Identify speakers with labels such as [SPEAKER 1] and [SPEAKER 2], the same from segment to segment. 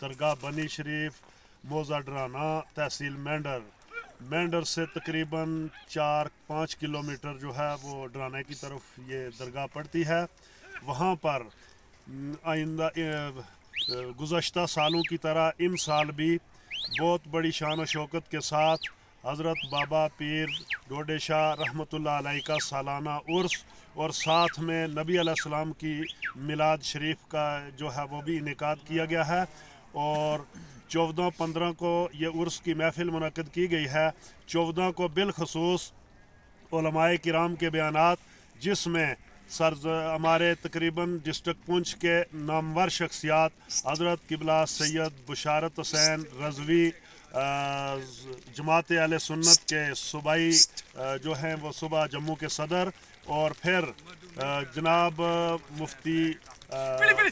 [SPEAKER 1] درگاہ بنی شریف موزہ ڈرانا تحصیل مینڈر سے تقریباً 4-5 کلومیٹر جو ہے وہ ڈرانے کی طرف یہ درگاہ پڑتی ہے. وہاں پر آئندہ گزشتہ سالوں کی طرح ان سال بھی بہت بڑی شان و شوکت کے ساتھ حضرت بابا پیر ڈوڈے شاہ رحمۃ اللہ علیہ کا سالانہ عرس اور ساتھ میں نبی علیہ السلام کی میلاد شریف کا جو ہے وہ بھی انعقاد کیا گیا ہے. اور 14-15 کو یہ عرس کی محفل منعقد کی گئی ہے. 14 کو بالخصوص علماء کرام کے بیانات جس میں ہمارے تقریباً ڈسٹرکٹ پونچھ کے نامور شخصیات حضرت قبلہ سید بشارت حسین رضوی جماعت اہل سنت کے صوبائی جو ہیں وہ صوبہ جموں کے صدر اور پھر جناب مفتی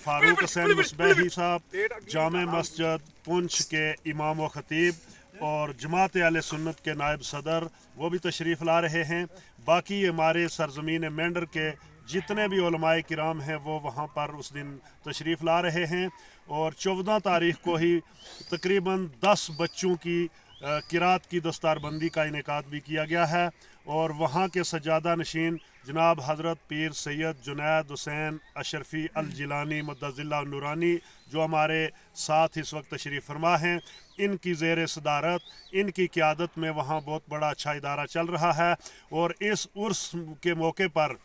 [SPEAKER 1] فاروق حسین مصباحی صاحب جامع مسجد پونچھ کے امام و خطیب اور جماعت اہل سنت کے نائب صدر وہ بھی تشریف لا رہے ہیں. باقی ہمارے سرزمین مینڈر کے جتنے بھی علماء کرام ہیں وہ وہاں پر اس دن تشریف لا رہے ہیں. اور 14 تاریخ کو ہی تقریباً 10 بچوں کی قرات کی دستار بندی کا انعقاد بھی کیا گیا ہے. اور وہاں کے سجادہ نشین جناب حضرت پیر سید جنید حسین اشرفی الجیلانی مدظ اللہ النورانی جو ہمارے ساتھ اس وقت تشریف فرما ہیں، ان کی زیر صدارت ان کی قیادت میں وہاں بہت بڑا اچھا ادارہ چل رہا ہے. اور اس عرس کے موقع پر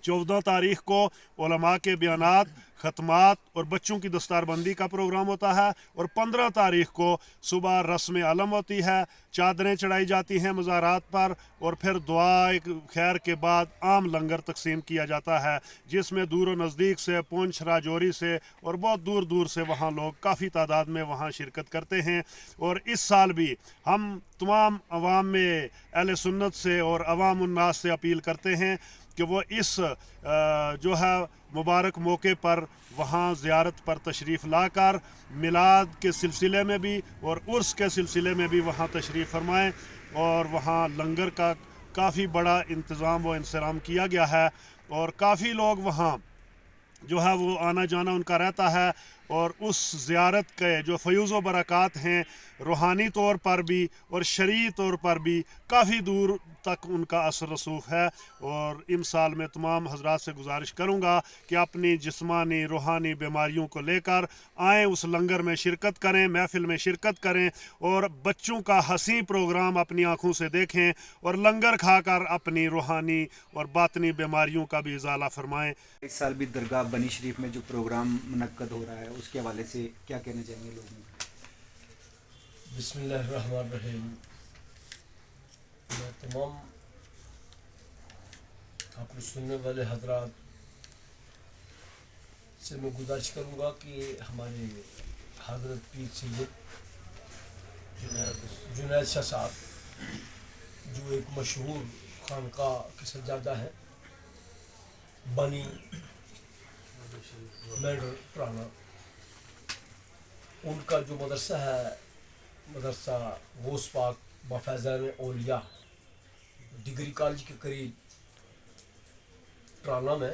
[SPEAKER 1] 14 تاریخ کو علماء کے بیانات، ختمات اور بچوں کی دستار بندی کا پروگرام ہوتا ہے. اور 15 تاریخ کو صبح رسم علم ہوتی ہے، چادریں چڑھائی جاتی ہیں مزارات پر اور پھر دعا خیر کے بعد عام لنگر تقسیم کیا جاتا ہے جس میں دور و نزدیک سے پونچھ راجوری سے اور بہت دور دور سے وہاں لوگ کافی تعداد میں وہاں شرکت کرتے ہیں. اور اس سال بھی ہم تمام عوام میں اہل سنت سے اور عوام الناس سے اپیل کرتے ہیں کہ وہ اس جو ہے مبارک موقع پر وہاں زیارت پر تشریف لا کر میلاد کے سلسلے میں بھی اور عرس کے سلسلے میں بھی وہاں تشریف فرمائیں. اور وہاں لنگر کا کافی بڑا انتظام و انصرام کیا گیا ہے اور کافی لوگ وہاں جو ہے وہ آنا جانا ان کا رہتا ہے. اور اس زیارت کے جو فیوز و برکات ہیں روحانی طور پر بھی اور شرعی طور پر بھی کافی دور تک ان کا اثر رسوخ ہے. اور ان سال میں تمام حضرات سے گزارش کروں گا کہ اپنی جسمانی روحانی بیماریوں کو لے کر آئیں، اس لنگر میں شرکت کریں، محفل میں شرکت کریں اور بچوں کا حسین پروگرام اپنی آنکھوں سے دیکھیں اور لنگر کھا کر اپنی روحانی اور باطنی بیماریوں کا بھی ازالہ فرمائیں.
[SPEAKER 2] اس سال بھی درگاہ بنی شریف میں جو پروگرام منعقد ہو رہا ہے اس کے حوالے سے کیا کہنا چاہیں گے لوگوں کو؟
[SPEAKER 3] بسم اللہ الرحمن الرحیم. میں تمام اپنے سننے والے حضرات سے میں گزارش کروں گا کہ ہمارے حضرت پیر سید جنید شاہ صاحب جو ایک مشہور خانقاہ کے سجادہ ہیں بنی مینڈر پرانا، ان کا جو مدرسہ ہے مدرسہ غوث پاک بفیضان اولیاء ڈگری کالج کے قریب ٹرانا میں،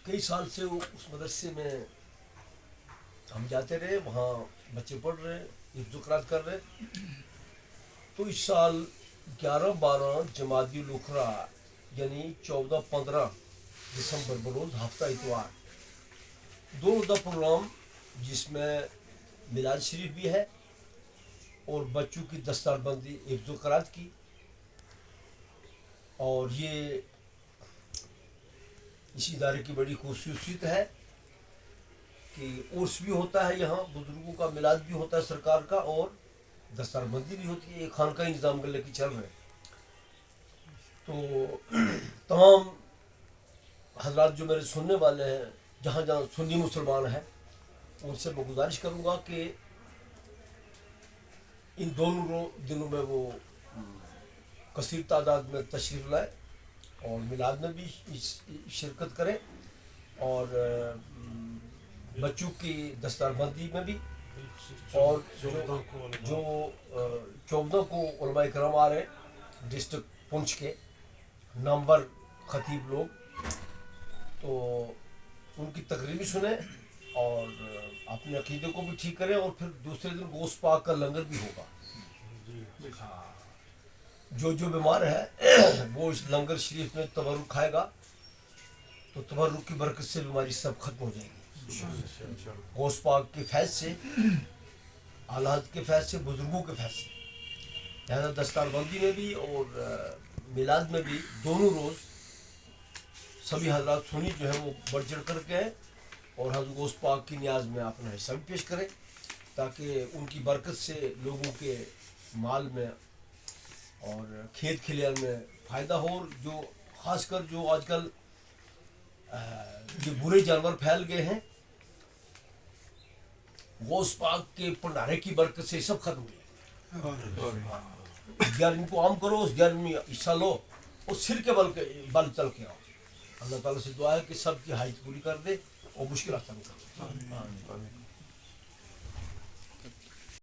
[SPEAKER 3] کئی سال سے اس مدرسے میں ہم جاتے رہے، وہاں بچے پڑھ رہے حفظ و قرات کر رہے. تو اس سال 11-12 جمادی الاخری یعنی 14-15 دسمبر بروز ہفتہ اتوار دو روزہ پروگرام جس میں میلاد شریف بھی ہے اور بچوں کی دستار بندی حفظ و قرات کی. اور یہ اس ادارے کی بڑی خصوصیت ہے کہ عرس بھی ہوتا ہے، یہاں بزرگوں کا میلاد بھی ہوتا ہے سرکار کا اور دستار بندی بھی ہوتی ہے. ایک خانقاہ نظام گلے کی چل رہے. تو تمام حضرات جو میرے سننے والے ہیں جہاں جہاں سنی مسلمان ہیں ان سے میں گزارش کروں گا کہ ان دونوں دنوں میں وہ کثیر تعداد میں تشریف لائے اور میلاد میں بھی شرکت کریں اور بچوں کی دستار بندی میں بھی. اور جو 14 کو علماء کرام آ رہے ہیں ڈسٹرکٹ پونچھ کے نامور خطیب لوگ، تو ان کی تقریر بھی سنیں اور اپنے عقیدے کو بھی ٹھیک کریں, اور پھر دوسرے دن گوشت پاک کا لنگر بھی ہوگا. جو بیمار ہے وہ اس لنگر شریف میں تبرک کھائے گا تو تبرک کی برکت سے بیماری سب ختم ہو جائے گی. گوشت پاک کے فیض سے, اعلیٰ حضرت کے فیض سے, بزرگوں کے فیض سے. لہٰذا دستار بندی میں بھی اور میلاد میں بھی دونوں روز سبھی حضرات سنی جو ہے وہ بڑھ چڑھ کر کے ہیں, اور حضرت گوشت پاک کی نیاز میں اپنا حصہ بھی پیش کریں, تاکہ ان کی برکت سے لوگوں کے مال میں اور کھیت کھلیان میں فائدہ ہو. اور جو خاص کر جو آج کل یہ برے جانور پھیل گئے ہیں, گوشت پاک کے بھنڈارے کی برکت سے سب ختم ہو جائے. 11ویں کو عام کرو, اس 11ویں میں حصہ لو, اور سر کے بل چل کے آؤ. اللہ تعالیٰ سے دعا ہے کہ سب کی حاجت پوری کر دے اور مشکل آسان کر دے.